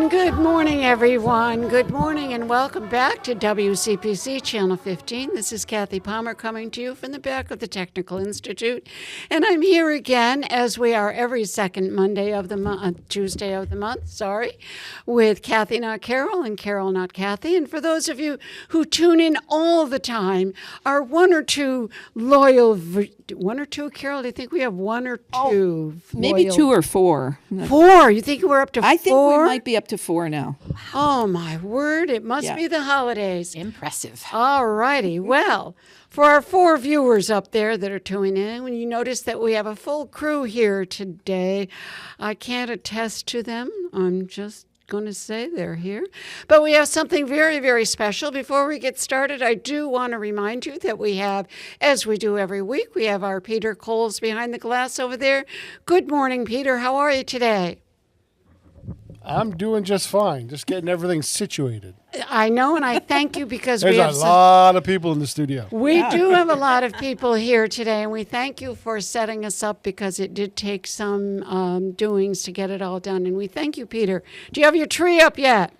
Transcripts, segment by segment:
Good morning, everyone. Good morning, and welcome back to WCPC Channel 15. This is Kathy Palmer coming to you from the back of the Technical Institute, and I'm here again, as we are every second Monday of the month, Tuesday of the month, with Kathy Not Carol and Carol Not Kathy. And for those of you who tune in all the time, our one or two loyal, one or two, Carol? Do you think we have one or two? Maybe two or four. Four? You think we're up to four? I think we might be up to four now. Oh, my word. It must be the holidays. Impressive. All righty. Well, for our four viewers up there that are tuning in, when you notice that we have a full crew here today, I can't attest to them. I'm just going to say they're here. But we have something very, very special. Before we get started, I do want to remind you that we have, as we do every week, we have our Peter Coles behind the glass over there. Good morning, Peter. How are you today? I'm doing just fine, just getting everything situated. I know, and I thank you because There's we have a lot of people in the studio. We do have a lot of people here today, and we thank you for setting us up because it did take some doings to get it all done. And we thank you, Peter. Do you have your tree up yet?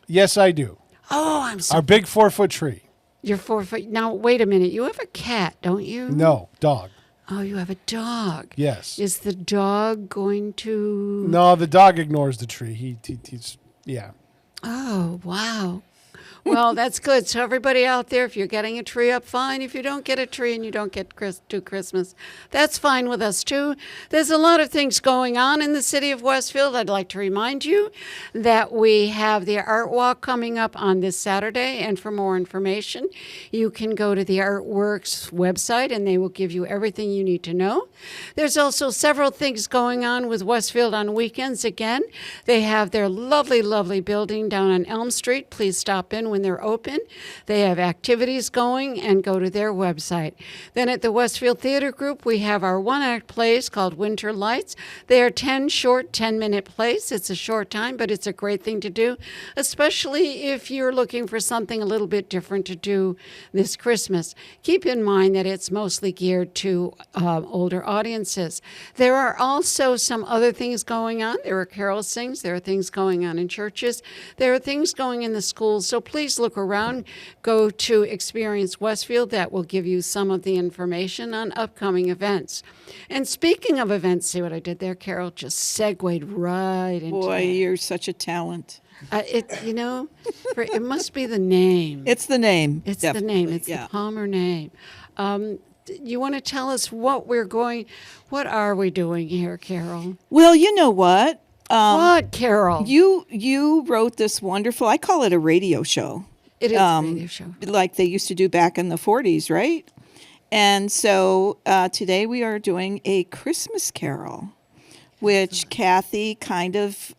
Yes, I do. Oh, I'm so. Our big 4-foot tree. You're 4 foot. Now, wait a minute. You have a cat, don't you? No, dog. Oh, you have a dog. Yes. Is the dog going to? No, the dog ignores the tree. He's yeah. Oh, wow. Well, that's good. So everybody out there, if you're getting a tree up, fine. If you don't get a tree and you don't get to Christmas, that's fine with us too. There's a lot of things going on in the city of Westfield. I'd like to remind you that we have the Art Walk coming up on this Saturday. And for more information, you can go to the Artworks website and they will give you everything you need to know. There's also several things going on with Westfield on weekends. Again, they have their lovely, lovely building down on Elm Street. Please stop in when they're open. They have activities going, and go to their website. Then at the Westfield Theater Group, we have our one-act plays called Winter Lights. They are 10 short 10-minute plays. It's a short time, but it's a great thing to do, especially if you're looking for something a little bit different to do this Christmas. Keep in mind that it's mostly geared to older audiences. There are also some other things going on. There are carol sings. There are things going on in churches. There are things going in the schools. So please look around. Go to Experience Westfield. That will give you some of the information on upcoming events. And speaking of events, see what I did there, Carol? Just segued right into Boy, that. you're such a talent. It must be the name. It's the name. It's definitely. the name. It's the Palmer name. You want to tell us what are we doing here, Carol? Well, you know what? What, Carol? You wrote this wonderful, I call it a radio show. It is a radio show. Like they used to do back in the 40s, right? And so today we are doing a Christmas carol, which Kathy kind of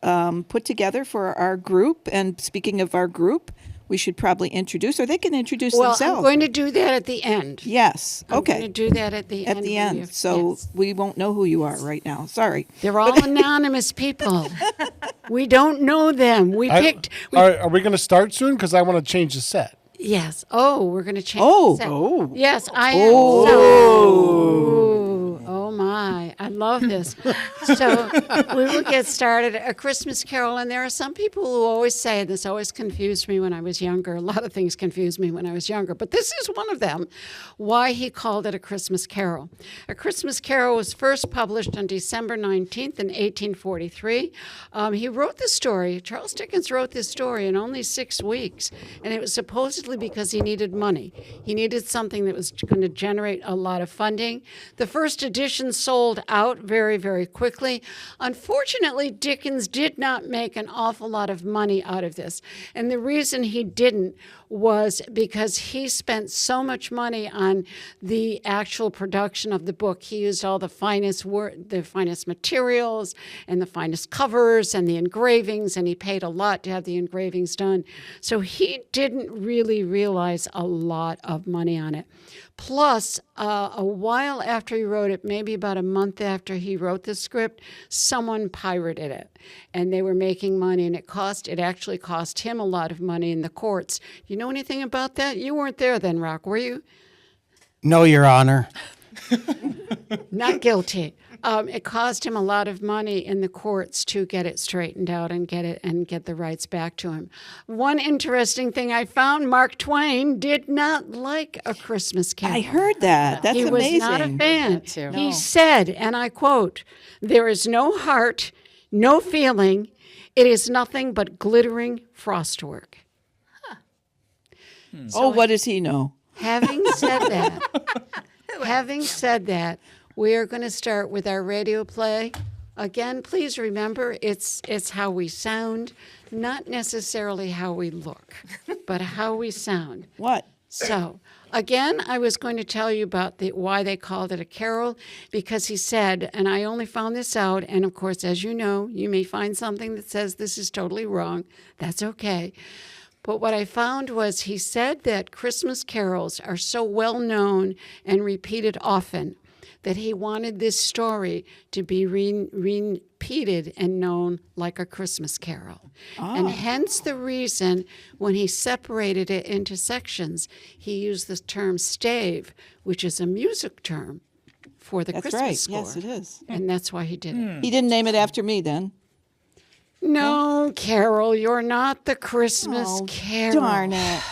put together for our group. And speaking of our group, we should probably introduce, or they can introduce themselves. Well, I'm going to do that at the end. Yes. Okay. I'm going to do that at the end. At the end. So we won't know who you are right now. Sorry. They're all anonymous people. We don't know them. Are we going to start soon? Because I want to change the set. Yes. Oh, we're going to change the set. Oh. Yes, I am. Oh, my. I love this. So we will get started. A Christmas Carol. And there are some people who always say, this always confused me when I was younger. A lot of things confused me when I was younger. But this is one of them, why he called it A Christmas Carol. A Christmas Carol was first published on December 19th in 1843. He wrote the story. Charles Dickens wrote this story in only 6 weeks. And it was supposedly because he needed money. He needed something that was going to generate a lot of funding. The first edition sold out very, very quickly. Unfortunately, Dickens did not make an awful lot of money out of this. And the reason he didn't was because he spent so much money on the actual production of the book. He used all the finest materials and the finest covers and the engravings, and he paid a lot to have the engravings done. So he didn't really realize a lot of money on it. Plus, a while after he wrote it, maybe about a month after he wrote the script, someone pirated it, and they were making money, and it actually cost him a lot of money in the courts. You know anything about that? You weren't there then, Rock, were you? No, Your Honor. Not guilty. It cost him a lot of money in the courts to get it straightened out and get the rights back to him. One interesting thing I found: Mark Twain did not like A Christmas Carol. I heard that. That's he amazing. was not a fan. That too. He said, and I quote, "There is no heart, no feeling. It is nothing but glittering frostwork." Oh, what does he know? Having said that, we are going to start with our radio play. Again, please remember, it's how we sound, not necessarily how we look, but how we sound. What? So, again, I was going to tell you about why they called it a carol, because he said, and I only found this out, and of course, as you know, you may find something that says this is totally wrong. That's okay. But what I found was he said that Christmas carols are so well known and repeated often that he wanted this story to be repeated and known like A Christmas Carol. And hence the reason when he separated it into sections, he used the term stave, which is a music term for the That's Christmas right. score. Yes, it is. And that's why he did it. He didn't name it after me then. No, Carol, you're not the Christmas Oh, Carol. darn it.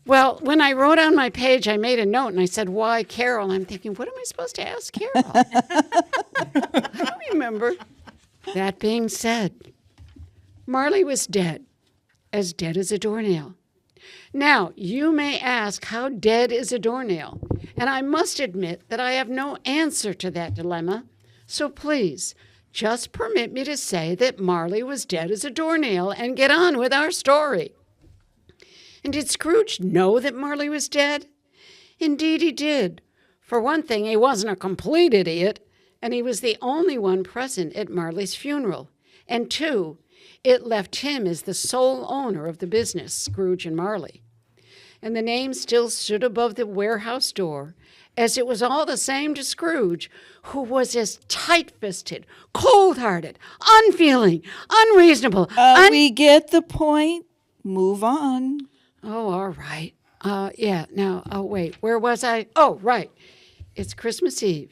Well, when I wrote on my page, I made a note and I said, "Why Carol?" I'm thinking, what am I supposed to ask Carol? I don't remember. That being said, Marley was dead as a doornail. Now, you may ask, how dead is a doornail? And I must admit that I have no answer to that dilemma. So please, just permit me to say that Marley was dead as a doornail and get on with our story. And did Scrooge know that Marley was dead? Indeed he did. For one thing, he wasn't a complete idiot, and he was the only one present at Marley's funeral. And two, it left him as the sole owner of the business, Scrooge and Marley. And the name still stood above the warehouse door, as it was all the same to Scrooge, who was as tight-fisted, cold-hearted, unfeeling, unreasonable. We get the point. Move on. Oh, all right. Wait, where was I? Oh, right. It's Christmas Eve,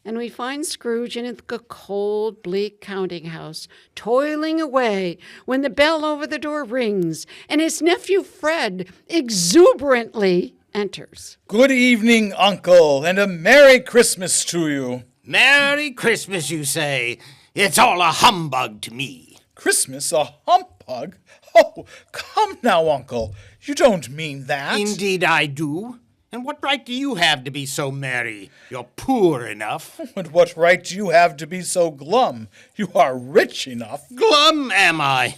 and we find Scrooge in a cold, bleak counting house, toiling away when the bell over the door rings, and his nephew Fred exuberantly enters. Good evening, Uncle, and a Merry Christmas to you. Merry Christmas, you say? It's all a humbug to me. Christmas, a humbug? Oh, come now, Uncle. You don't mean that. Indeed I do. And what right do you have to be so merry? You're poor enough. And what right do you have to be so glum? You are rich enough. Glum am I?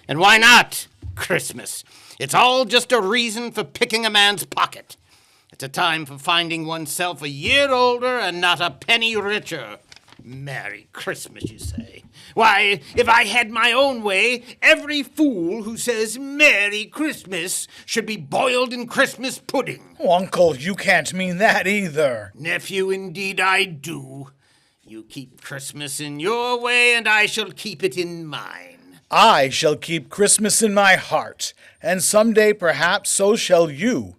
And why not? Christmas. It's all just a reason for picking a man's pocket. It's a time for finding oneself a year older and not a penny richer. Merry Christmas, you say? Why, if I had my own way, every fool who says Merry Christmas should be boiled in Christmas pudding. Oh, Uncle, you can't mean that either. Nephew, indeed I do. You keep Christmas in your way, and I shall keep it in mine. I shall keep Christmas in my heart, and someday perhaps so shall you.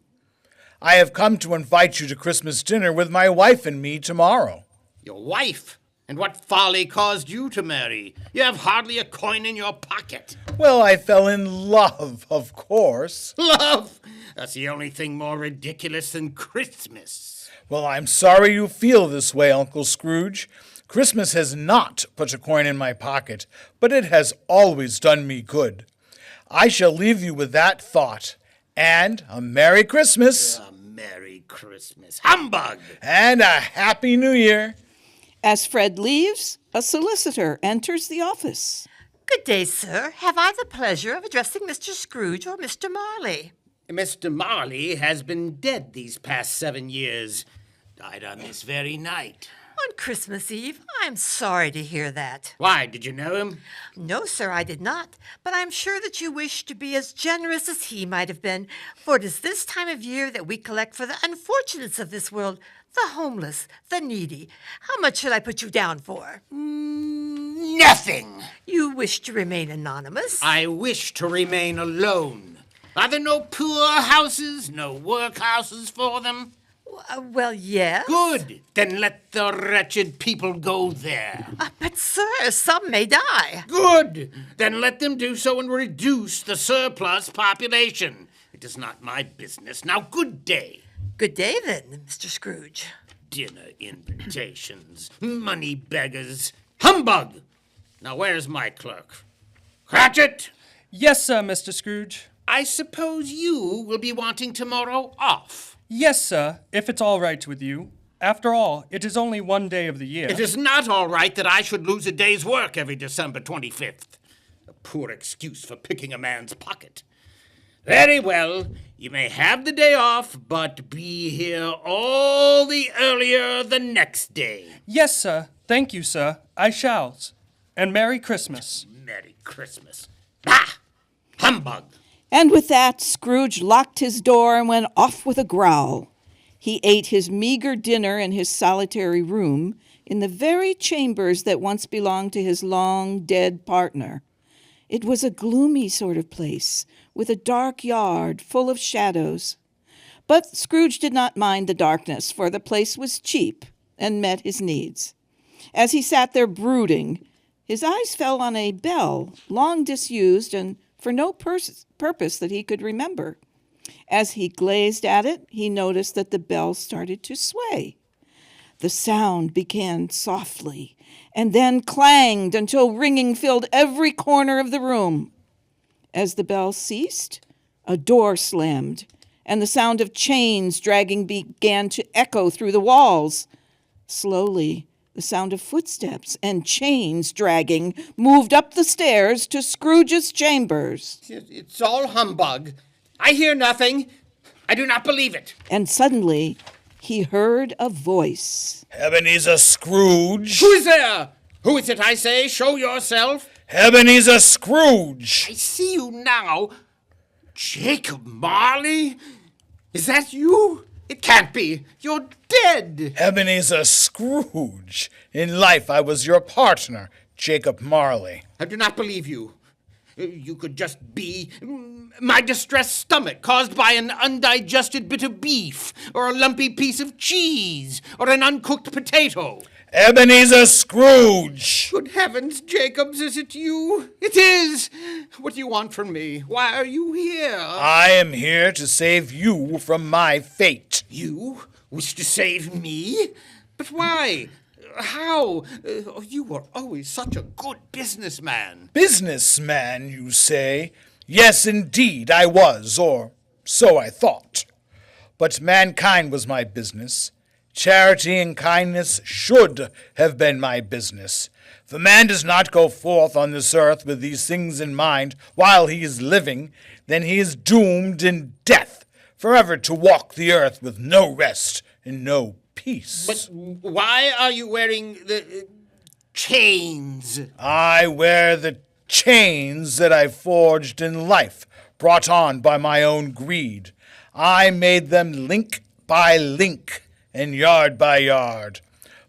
I have come to invite you to Christmas dinner with my wife and me tomorrow. Your wife? And what folly caused you to marry? You have hardly a coin in your pocket. Well, I fell in love, of course. Love? That's the only thing more ridiculous than Christmas. Well, I'm sorry you feel this way, Uncle Scrooge. Christmas has not put a coin in my pocket, but it has always done me good. I shall leave you with that thought. And a Merry Christmas. A Merry Christmas. Humbug! And a Happy New Year. As Fred leaves, a solicitor enters the office. Good day, sir. Have I the pleasure of addressing Mr. Scrooge or Mr. Marley? Mr. Marley has been dead these past 7 years. Died on this very night. On Christmas Eve? I'm sorry to hear that. Why, did you know him? No, sir, I did not. But I'm sure that you wish to be as generous as he might have been, for it is this time of year that we collect for the unfortunates of this world, the homeless, the needy. How much should I put you down for? Nothing. You wish to remain anonymous? I wish to remain alone. Are there no poor houses, no workhouses for them? Well, yes. Good. Then let the wretched people go there. But, sir, some may die. Good. Then let them do so and reduce the surplus population. It is not my business. Now, good day. Good day, then, Mr. Scrooge. Dinner invitations, money beggars, humbug! Now, where's my clerk? Cratchit! Yes, sir, Mr. Scrooge. I suppose you will be wanting tomorrow off. Yes, sir, if it's all right with you. After all, it is only one day of the year. It is not all right that I should lose a day's work every December 25th. A poor excuse for picking a man's pocket. Very well, you may have the day off, but be here all the earlier the next day. Yes, sir. Thank you, sir. I shall. And Merry Christmas. Merry Christmas. Ah! Humbug! And with that, Scrooge locked his door and went off with a growl. He ate his meager dinner in his solitary room in the very chambers that once belonged to his long-dead partner. It was a gloomy sort of place, with a dark yard full of shadows. But Scrooge did not mind the darkness, for the place was cheap and met his needs. As he sat there brooding, his eyes fell on a bell, long disused and for no purpose that he could remember. As he gazed at it, he noticed that the bell started to sway. The sound began softly, and then clanged until ringing filled every corner of the room. As the bell ceased, a door slammed, and the sound of chains dragging began to echo through the walls. Slowly, the sound of footsteps and chains dragging moved up the stairs to Scrooge's chambers. It's all humbug. I hear nothing. I do not believe it. And suddenly, he heard a voice. Ebenezer Scrooge. Who is there? Who is it, I say? Show yourself. Ebenezer Scrooge. I see you now. Jacob Marley? Is that you? It can't be. You're dead. Ebenezer Scrooge. In life, I was your partner, Jacob Marley. I do not believe you. You could just be my distressed stomach caused by an undigested bit of beef, or a lumpy piece of cheese, or an uncooked potato. Ebenezer Scrooge. Good heavens, Jacobs, is it you? It is! What do you want from me? Why are you here? I am here to save you from my fate. You wish to save me? But why? How? You were always such a good businessman. Businessman, you say? Yes, indeed, I was, or so I thought. But mankind was my business. Charity and kindness should have been my business. If a man does not go forth on this earth with these things in mind while he is living, then he is doomed in death, forever to walk the earth with no rest and no peace. But why are you wearing the chains? I wear the chains that I forged in life, brought on by my own greed. I made them link by link and yard by yard.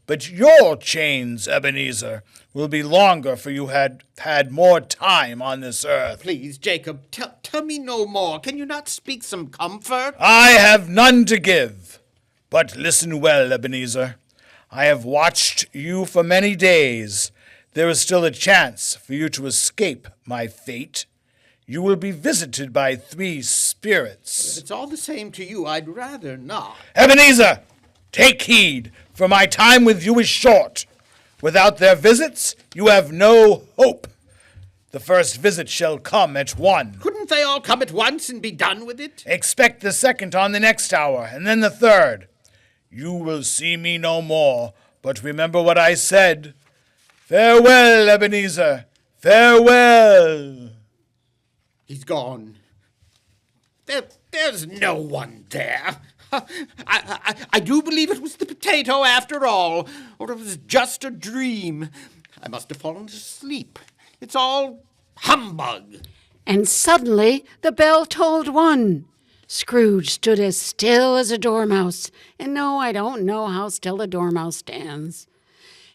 But your chains, Ebenezer, will be longer, for you had more time on this earth. Please, Jacob, tell me no more. Can you not speak some comfort? I have none to give. But listen well, Ebenezer. I have watched you for many days. There is still a chance for you to escape my fate. You will be visited by 3 spirits. If it's all the same to you, I'd rather not. Ebenezer, take heed, for my time with you is short. Without their visits, you have no hope. The first visit shall come at 1. Couldn't they all come at once and be done with it? Expect the second on the next hour, and then the third. You will see me no more, But remember what I said. Farewell, Ebenezer. Farewell. He's gone. There's no one there. I do believe it was the potato after all, or it was just a dream. I must have fallen asleep. It's all humbug. And suddenly the bell tolled one. Scrooge stood as still as a dormouse, and no, I don't know how still a dormouse stands,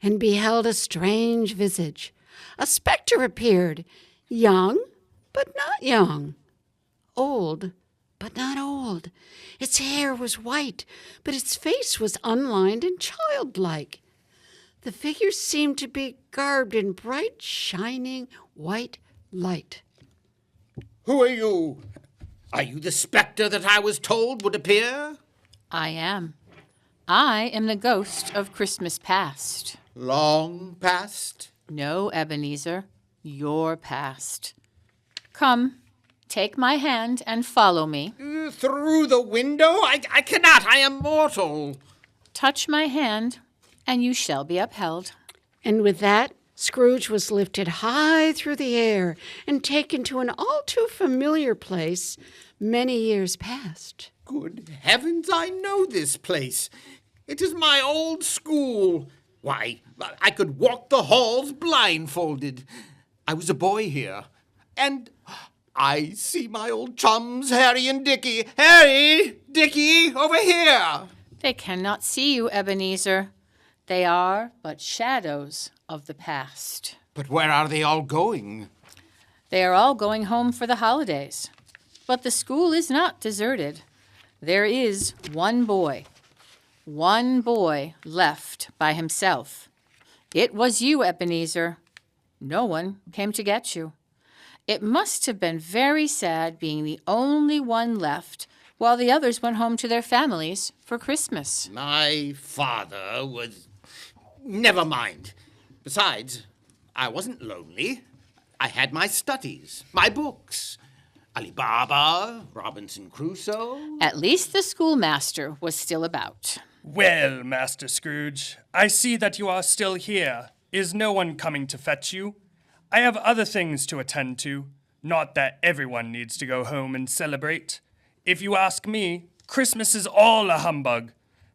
and beheld a strange visage. A spectre appeared, young, but not young, old, but not old. Its hair was white, but its face was unlined and childlike. The figure seemed to be garbed in bright, shining white light. Who are you? Are you the spectre that I was told would appear? I am. I am the ghost of Christmas past. Long past? No, Ebenezer, your past. Come, take my hand and follow me. Through the window? I cannot. I am mortal. Touch my hand, and you shall be upheld. And with that, Scrooge was lifted high through the air and taken to an all too familiar place many years past. Good heavens, I know this place. It is my old school. Why, I could walk the halls blindfolded. I was a boy here. And I see my old chums, Harry and Dickie. Harry, Dickie, over here. They cannot see you, Ebenezer. They are but shadows of the past. But where are they all going? They are all going home for the holidays. But the school is not deserted. There is one boy left by himself. It was you, Ebenezer. No one came to get you. It must have been very sad being the only one left while the others went home to their families for Christmas. My father was... Never mind. Besides, I wasn't lonely. I had my studies, my books. Ali Baba, Robinson Crusoe. At least the schoolmaster was still about. Well, Master Scrooge, I see that you are still here. Is no one coming to fetch you? I have other things to attend to. Not that everyone needs to go home and celebrate. If you ask me, Christmas is all a humbug.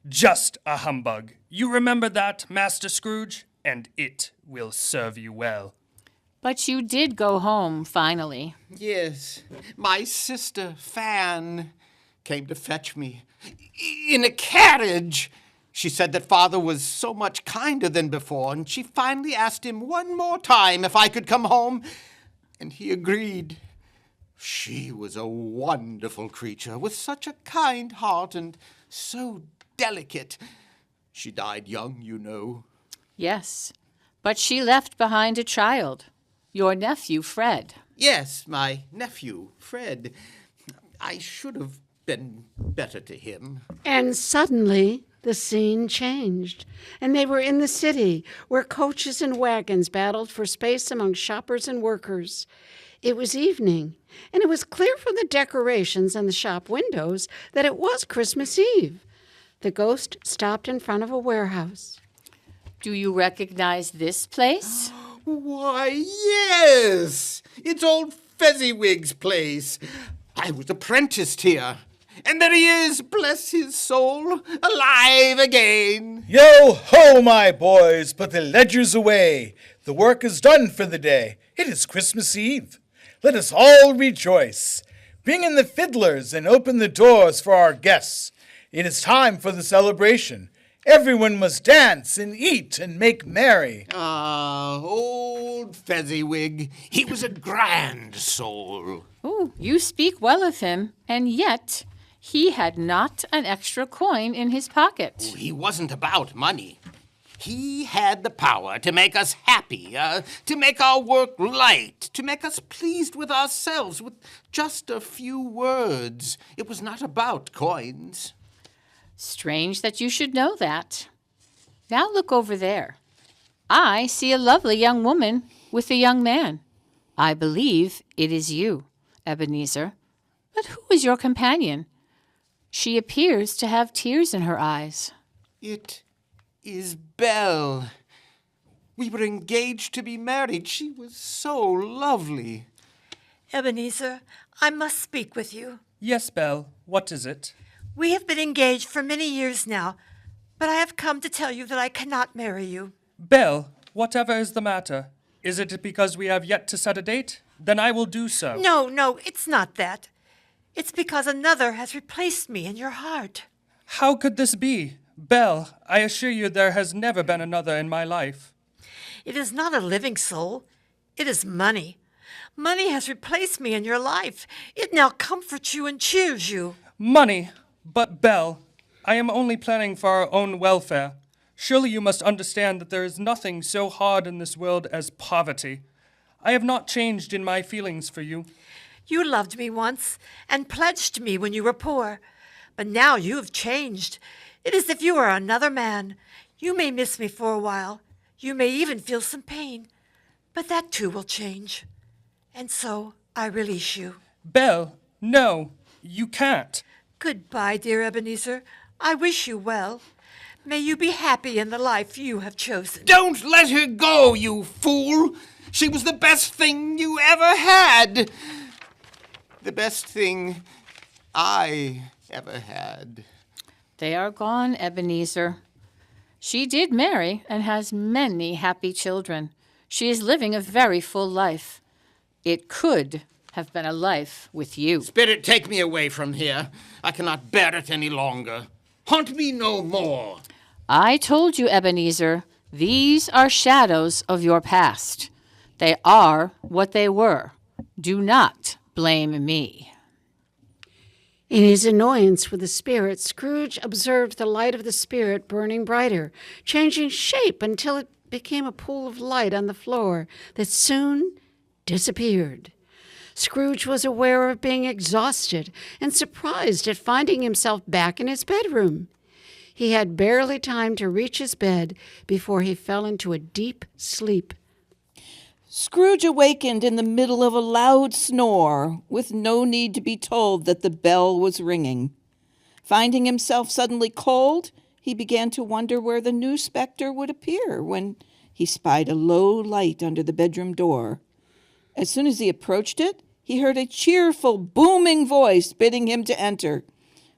Just a humbug. You remember that, Master Scrooge? And it will serve you well. But you did go home, finally. Yes, my sister, Fan, came to fetch me. In a carriage. She said that Father was so much kinder than before, and she finally asked him one more time if I could come home, and he agreed. She was a wonderful creature, with such a kind heart and so delicate. She died young, you know. Yes, but she left behind a child, your nephew, Fred. Yes, my nephew, Fred. I should have been better to him. And suddenly the scene changed, and they were in the city, where coaches and wagons battled for space among shoppers and workers. It was evening, and it was clear from the decorations and the shop windows that it was Christmas Eve. The ghost stopped in front of a warehouse. Do you recognize this place? Why, yes! It's old Fezziwig's place. I was apprenticed here. And there he is, bless his soul, alive again. Yo ho, my boys, put the ledgers away. The work is done for the day. It is Christmas Eve. Let us all rejoice. Bring in the fiddlers and open the doors for our guests. It is time for the celebration. Everyone must dance and eat and make merry. Ah, old Fezziwig. He was a grand soul. Oh, you speak well of him, and yet he had not an extra coin in his pocket. He wasn't about money. He had the power to make us happy, to make our work light, to make us pleased with ourselves with just a few words. It was not about coins. Strange that you should know that. Now look over there. I see a lovely young woman with a young man. I believe it is you, Ebenezer. But who is your companion? She appears to have tears in her eyes. It is Belle. We were engaged to be married. She was so lovely. Ebenezer, I must speak with you. Yes, Belle, what is it? We have been engaged for many years now, but I have come to tell you that I cannot marry you. Belle, whatever is the matter? Is it because we have yet to set a date? Then I will do so. No, it's not that. It's because another has replaced me in your heart. How could this be? Belle, I assure you there has never been another in my life. It is not a living soul. It is money. Money has replaced me in your life. It now comforts you and cheers you. Money! But Belle, I am only planning for our own welfare. Surely you must understand that there is nothing so hard in this world as poverty. I have not changed in my feelings for you. You loved me once and pledged me when you were poor. But now you have changed. It is as if you are another man. You may miss me for a while. You may even feel some pain. But that too will change. And so I release you. Belle, no, you can't. Goodbye, dear Ebenezer. I wish you well. May you be happy in the life you have chosen. Don't let her go, you fool! She was the best thing you ever had. The best thing I ever had. They are gone, Ebenezer. She did marry and has many happy children. She is living a very full life. It could have been a life with you. Spirit, take me away from here. I cannot bear it any longer. Haunt me no more. I told you, Ebenezer, these are shadows of your past. They are what they were. Do not blame me. In his annoyance with the spirit, Scrooge observed the light of the spirit burning brighter, changing shape until it became a pool of light on the floor that soon disappeared. Scrooge was aware of being exhausted and surprised at finding himself back in his bedroom. He had barely time to reach his bed before he fell into a deep sleep. Scrooge awakened in the middle of a loud snore, with no need to be told that the bell was ringing. Finding himself suddenly cold, he began to wonder where the new spectre would appear when he spied a low light under the bedroom door. As soon as he approached it, he heard a cheerful, booming voice bidding him to enter.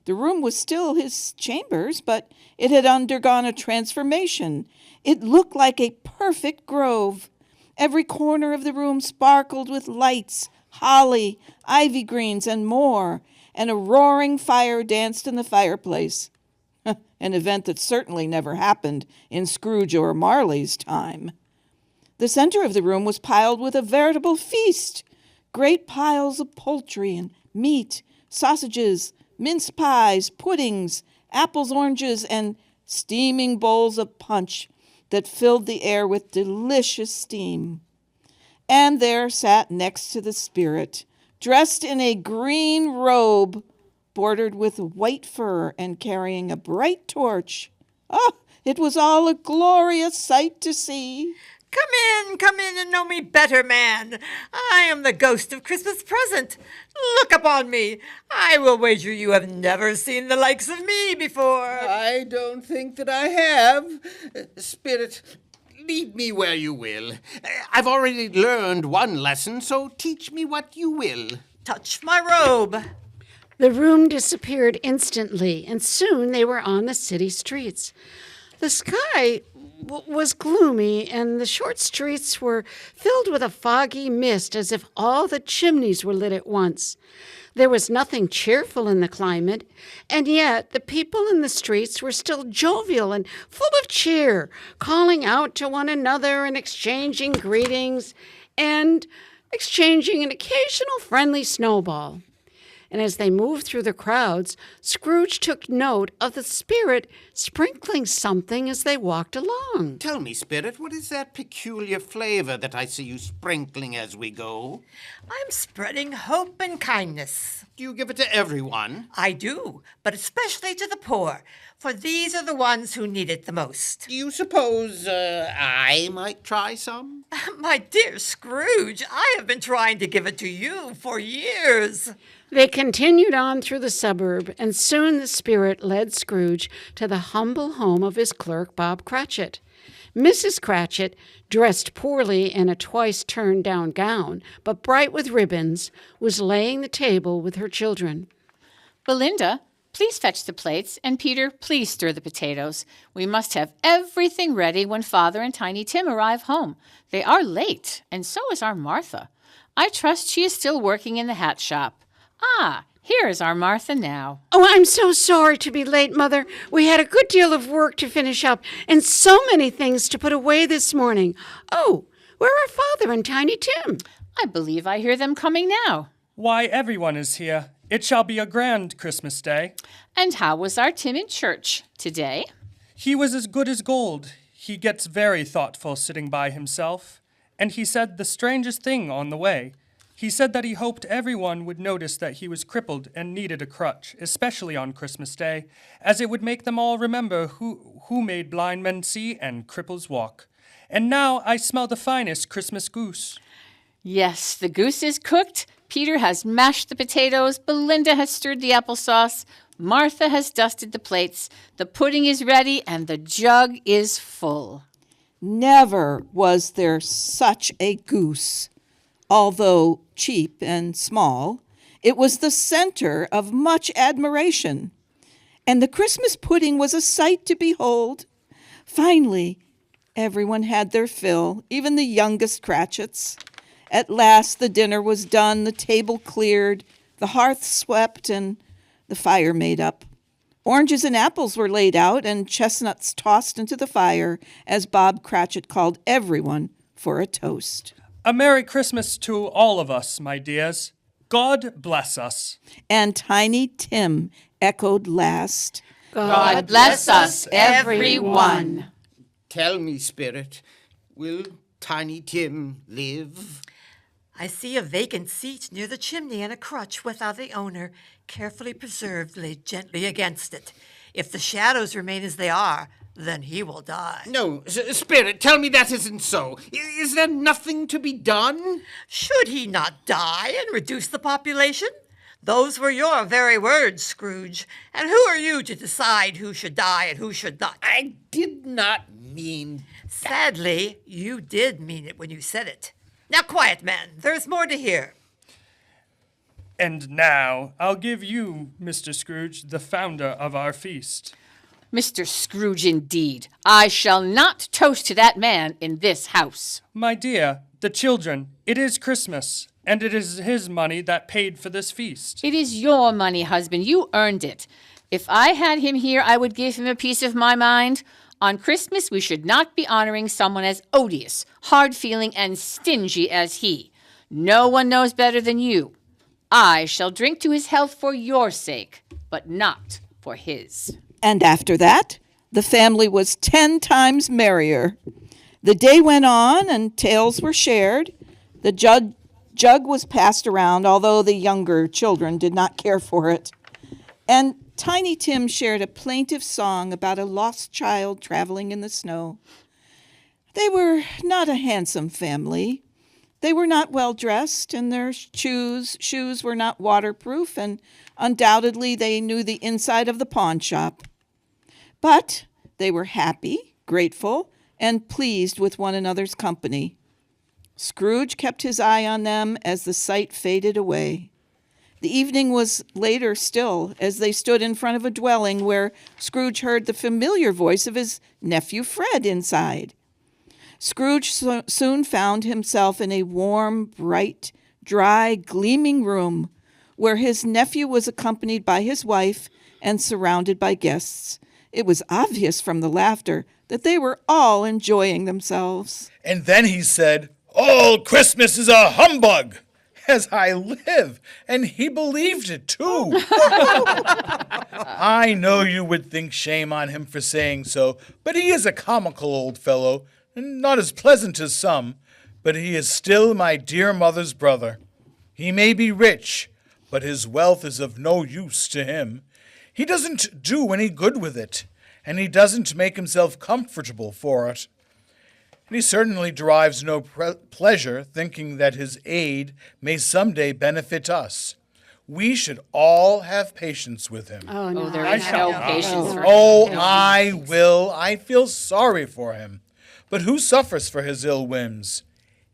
The room was still his chambers, but it had undergone a transformation. It looked like a perfect grove. Every corner of the room sparkled with lights, holly, ivy greens, and more, and a roaring fire danced in the fireplace. An event that certainly never happened in Scrooge or Marley's time. The center of the room was piled with a veritable feast. Great piles of poultry and meat, sausages, mince pies, puddings, apples, oranges, and steaming bowls of punch that filled the air with delicious steam. And there sat next to the spirit, dressed in a green robe bordered with white fur and carrying a bright torch. Oh, it was all a glorious sight to see. Come in and know me better, man. I am the ghost of Christmas present. Look upon me. I will wager you have never seen the likes of me before. I don't think that I have. Spirit, lead me where you will. I've already learned one lesson, so teach me what you will. Touch my robe. The room disappeared instantly, and soon they were on the city streets. The sky was gloomy, and the short streets were filled with a foggy mist as if all the chimneys were lit at once. There was nothing cheerful in the climate, and yet the people in the streets were still jovial and full of cheer, calling out to one another and exchanging greetings and exchanging an occasional friendly snowball. And as they moved through the crowds, Scrooge took note of the spirit sprinkling something as they walked along. Tell me, Spirit, what is that peculiar flavor that I see you sprinkling as we go? I'm spreading hope and kindness. Do you give it to everyone? I do, but especially to the poor, for these are the ones who need it the most. Do you suppose I might try some? My dear Scrooge, I have been trying to give it to you for years. They continued on through the suburb, and soon the spirit led Scrooge to the humble home of his clerk, Bob Cratchit. Mrs. Cratchit, dressed poorly in a twice-turned-down gown, but bright with ribbons, was laying the table with her children. Belinda, please fetch the plates, and Peter, please stir the potatoes. We must have everything ready when Father and Tiny Tim arrive home. They are late, and so is our Martha. I trust she is still working in the hat shop. Ah, here is our Martha now. Oh, I'm so sorry to be late, Mother. We had a good deal of work to finish up and so many things to put away this morning. Oh, where are Father and Tiny Tim? I believe I hear them coming now. Why, everyone is here. It shall be a grand Christmas day. And how was our Tim in church today? He was as good as gold. He gets very thoughtful sitting by himself. And he said the strangest thing on the way. He said that he hoped everyone would notice that he was crippled and needed a crutch, especially on Christmas Day, as it would make them all remember who made blind men see and cripples walk. And now I smell the finest Christmas goose. Yes, the goose is cooked. Peter has mashed the potatoes. Belinda has stirred the applesauce. Martha has dusted the plates. The pudding is ready, and the jug is full. Never was there such a goose. Although cheap and small, it was the center of much admiration. And the Christmas pudding was a sight to behold. Finally, everyone had their fill, even the youngest Cratchits. At last the dinner was done, the table cleared, the hearth swept, and the fire made up. Oranges and apples were laid out, and chestnuts tossed into the fire, as Bob Cratchit called everyone for a toast. A Merry Christmas to all of us, my dears. God bless us. And Tiny Tim echoed last. God bless us, everyone. Tell me, Spirit, will Tiny Tim live? I see a vacant seat near the chimney and a crutch without the owner, carefully preserved, laid gently against it. If the shadows remain as they are, then he will die. No, Spirit, tell me that isn't so. Is there nothing to be done? Should he not die and reduce the population? Those were your very words, Scrooge. And who are you to decide who should die and who should not? I did not mean... Sadly, you did mean it when you said it. Now, quiet, man. There's more to hear. And now I'll give you, Mr. Scrooge, the founder of our feast. Mr. Scrooge, indeed. I shall not toast to that man in this house. My dear, the children, it is Christmas, and it is his money that paid for this feast. It is your money, husband. You earned it. If I had him here, I would give him a piece of my mind. On Christmas, we should not be honoring someone as odious, hard-feeling, and stingy as he. No one knows better than you. I shall drink to his health for your sake, but not for his. And after that, the family was 10 times merrier. The day went on, and tales were shared. The jug was passed around, although the younger children did not care for it. And Tiny Tim shared a plaintive song about a lost child traveling in the snow. They were not a handsome family. They were not well dressed, and their shoes were not waterproof, and undoubtedly they knew the inside of the pawn shop. But they were happy, grateful, and pleased with one another's company. Scrooge kept his eye on them as the sight faded away. The evening was later still, as they stood in front of a dwelling where Scrooge heard the familiar voice of his nephew Fred inside. Scrooge soon found himself in a warm, bright, dry, gleaming room where his nephew was accompanied by his wife and surrounded by guests. It was obvious from the laughter that they were all enjoying themselves. And then he said, "All Christmas is a humbug!" As I live, and he believed it too. I know you would think shame on him for saying so, but he is a comical old fellow, and not as pleasant as some, but he is still my dear mother's brother. He may be rich, but his wealth is of no use to him. He doesn't do any good with it, and he doesn't make himself comfortable for it. And he certainly derives no pleasure thinking that his aid may someday benefit us. We should all have patience with him. Oh, no. Oh, there I is shall no not. patience for Oh, him. I will. I feel sorry for him. But who suffers for his ill whims?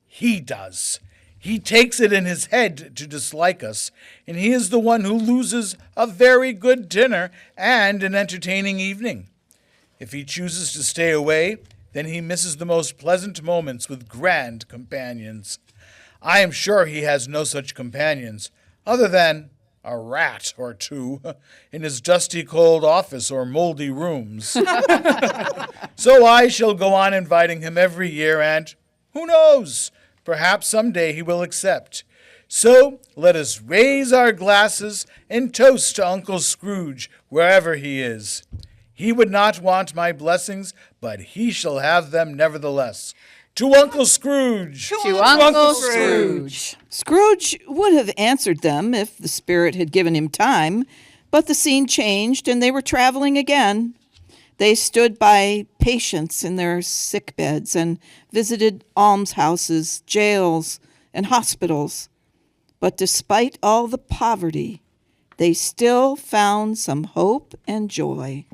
He does. He takes it in his head to dislike us, and he is the one who loses a very good dinner and an entertaining evening. If he chooses to stay away, then he misses the most pleasant moments with grand companions. I am sure he has no such companions, other than a rat or two in his dusty cold office or moldy rooms. So I shall go on inviting him every year, and who knows? Perhaps someday he will accept. So let us raise our glasses and toast to Uncle Scrooge wherever he is. He would not want my blessings, but he shall have them nevertheless. To Uncle Scrooge! To Uncle Scrooge. Scrooge would have answered them if the spirit had given him time, but the scene changed and they were traveling again. They stood by patients in their sick beds and visited almshouses, jails, and hospitals. But despite all the poverty, they still found some hope and joy.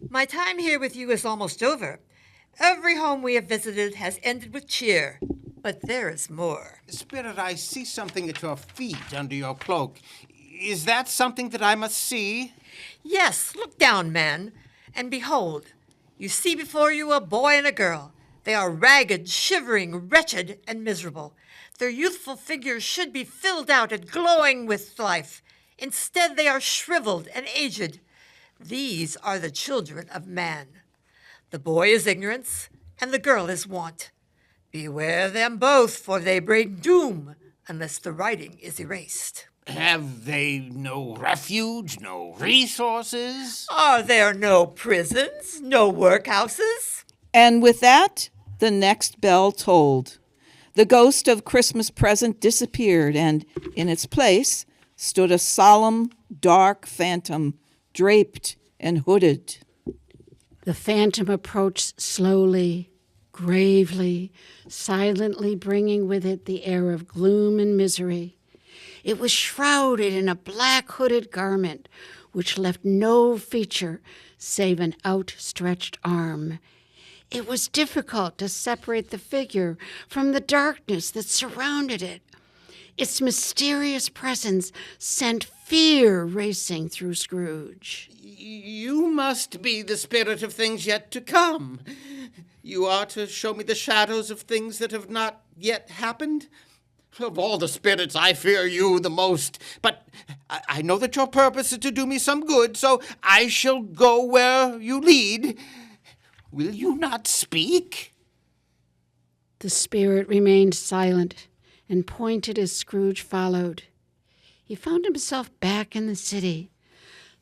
My time here with you is almost over. Every home we have visited has ended with cheer, but there is more. Spirit, I see something at your feet under your cloak. Is that something that I must see? Yes, look down, man, and behold, you see before you a boy and a girl. They are ragged, shivering, wretched, and miserable. Their youthful figures should be filled out and glowing with life. Instead, they are shriveled and aged. These are the children of man. The boy is ignorance, and the girl is want. Beware them both, for they bring doom unless the writing is erased. Have they no refuge, no resources? Are there no prisons, no workhouses? And with that, the next bell tolled. The ghost of Christmas present disappeared, and in its place stood a solemn, dark phantom, draped and hooded. The phantom approached slowly, gravely, silently, bringing with it the air of gloom and misery. It was shrouded in a black hooded garment, which left no feature save an outstretched arm. It was difficult to separate the figure from the darkness that surrounded it. Its mysterious presence sent fear racing through Scrooge. You must be the spirit of things yet to come. You are to show me the shadows of things that have not yet happened. Of all the spirits, I fear you the most. But I know that your purpose is to do me some good, so I shall go where you lead. Will you not speak? The spirit remained silent and pointed as Scrooge followed. He found himself back in the city.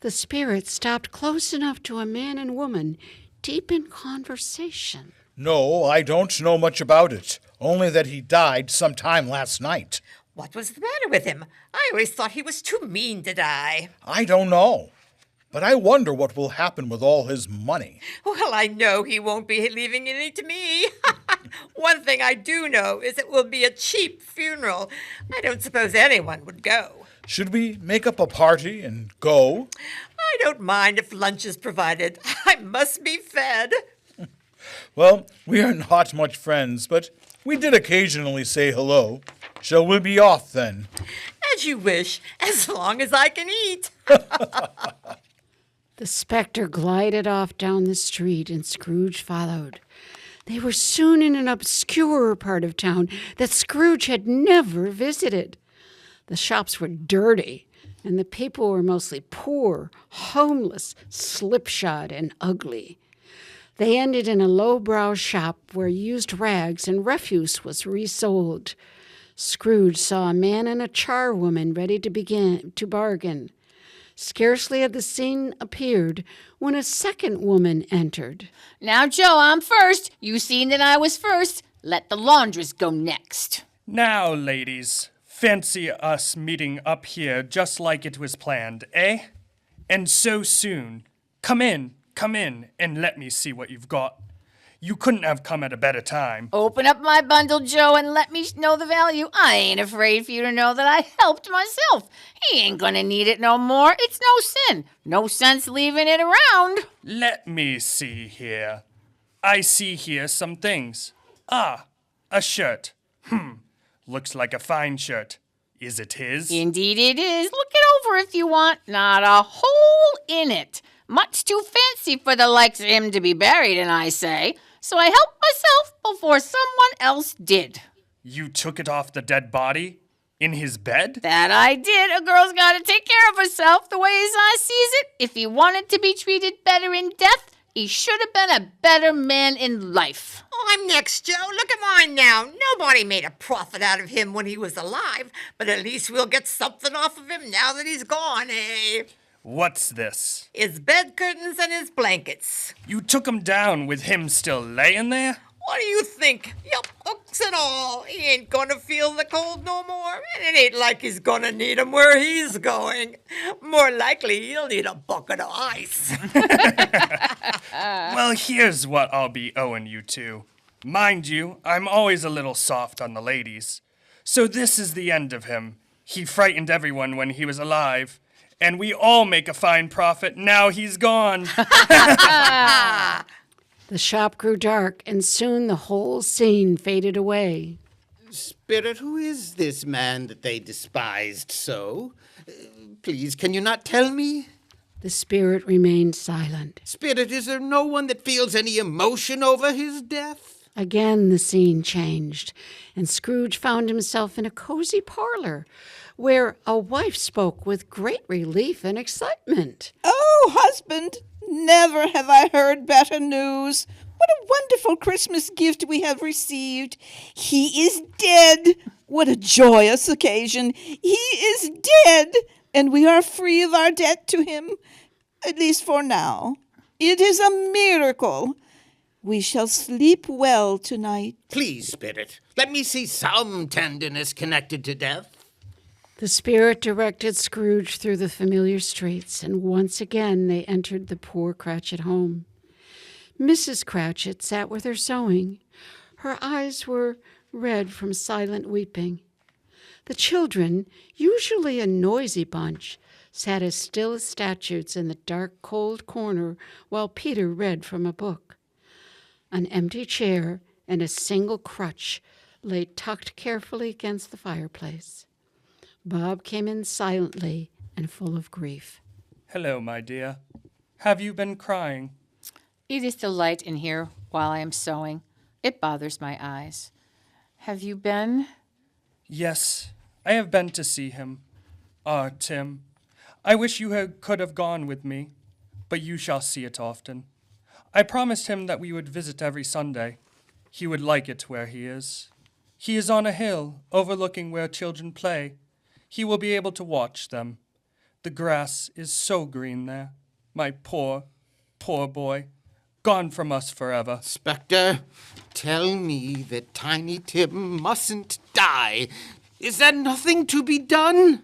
The spirit stopped close enough to a man and woman, deep in conversation. No, I don't know much about it, only that he died some time last night. What was the matter with him? I always thought he was too mean to die. I don't know, but I wonder what will happen with all his money. Well, I know he won't be leaving any to me. One thing I do know is it will be a cheap funeral. I don't suppose anyone would go. Should we make up a party and go? I don't mind if lunch is provided. I must be fed. Well, we are not much friends, but we did occasionally say hello. Shall we be off then? As you wish, as long as I can eat. The specter glided off down the street, and Scrooge followed. They were soon in an obscure part of town that Scrooge had never visited. The shops were dirty, and the people were mostly poor, homeless, slipshod, and ugly. They ended in a lowbrow shop where used rags and refuse was resold. Scrooge saw a man and a charwoman ready to bargain. Scarcely had the scene appeared when a second woman entered. Now, Joe, I'm first. You seen that I was first. Let the laundress go next. Now, ladies, fancy us meeting up here just like it was planned, eh? And so soon. Come in, and let me see what you've got. You couldn't have come at a better time. Open up my bundle, Joe, and let me know the value. I ain't afraid for you to know that I helped myself. He ain't gonna need it no more. It's no sin. No sense leaving it around. Let me see here. I see here some things. Ah, a shirt. Looks like a fine shirt. Is it his? Indeed it is. Look it over if you want. Not a hole in it. Much too fancy for the likes of him to be buried in, I say. So I helped myself before someone else did. You took it off the dead body? In his bed? That I did. A girl's got to take care of herself the way as I sees it. If he wanted to be treated better in death, he should have been a better man in life. Oh, I'm next, Joe. Look at mine now. Nobody made a profit out of him when he was alive, but at least we'll get something off of him now that he's gone, eh? What's this? His bed curtains and his blankets. You took him down with him still laying there? What do you think? Yep, hooks and all. He ain't gonna feel the cold no more, and it ain't like he's gonna need 'em where he's going. More likely, he'll need a bucket of ice. Well, here's what I'll be owing you two. Mind you, I'm always a little soft on the ladies. So this is the end of him. He frightened everyone when he was alive, and we all make a fine profit now he's gone. The shop grew dark, and soon the whole scene faded away. Spirit, who is this man that they despised so? Please, can you not tell me? The spirit remained silent. Spirit, is there no one that feels any emotion over his death? Again the scene changed, and Scrooge found himself in a cozy parlor where a wife spoke with great relief and excitement. Oh, husband, never have I heard better news. What a wonderful Christmas gift we have received. He is dead. What a joyous occasion. He is dead, and we are free of our debt to him, at least for now. It is a miracle. We shall sleep well tonight. Please, Spirit, let me see some tenderness connected to death. The spirit directed Scrooge through the familiar streets, and once again they entered the poor Cratchit home. Mrs. Cratchit sat with her sewing. Her eyes were red from silent weeping. The children, usually a noisy bunch, sat as still as statues in the dark, cold corner while Peter read from a book. An empty chair and a single crutch lay tucked carefully against the fireplace. Bob came in silently and full of grief. Hello, my dear. Have you been crying? It is the light in here while I am sewing. It bothers my eyes. Have you been? Yes, I have been to see him. Ah, Tim, I wish you could have gone with me, but you shall see it often. I promised him that we would visit every Sunday. He would like it where he is. He is on a hill overlooking where children play. He will be able to watch them. The grass is so green there. My poor, poor boy, gone from us forever. Spectre, tell me that Tiny Tim mustn't die. Is there nothing to be done?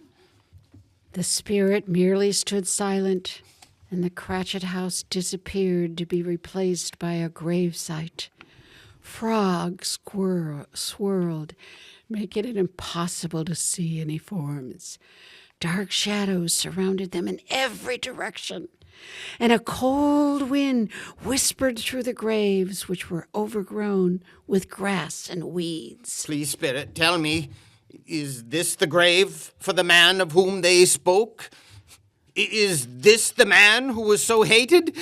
The spirit merely stood silent, and the Cratchit house disappeared to be replaced by a gravesite. Frogs swirled, making it impossible to see any forms. Dark shadows surrounded them in every direction, and a cold wind whispered through the graves, which were overgrown with grass and weeds. Please, Spirit, tell me, is this the grave for the man of whom they spoke? Is this the man who was so hated?